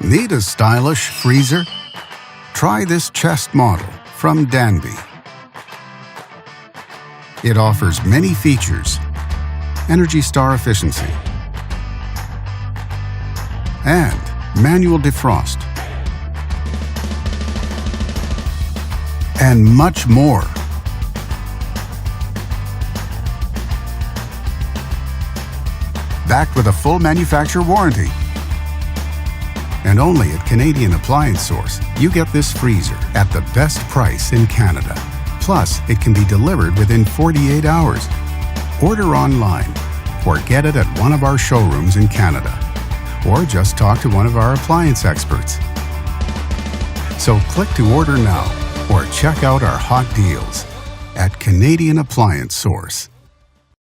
Need a stylish freezer? Try this chest model from Danby. It offers many features: Energy Star efficiency and manual defrost, and much more. Backed with a full manufacturer warranty. And only at Canadian Appliance Source, you get this freezer at the best price in Canada. Plus, it can be delivered within 48 hours. Order online or get it at one of our showrooms in Canada. Or just talk to one of our appliance experts. So click to order now or check out our hot deals at Canadian Appliance Source.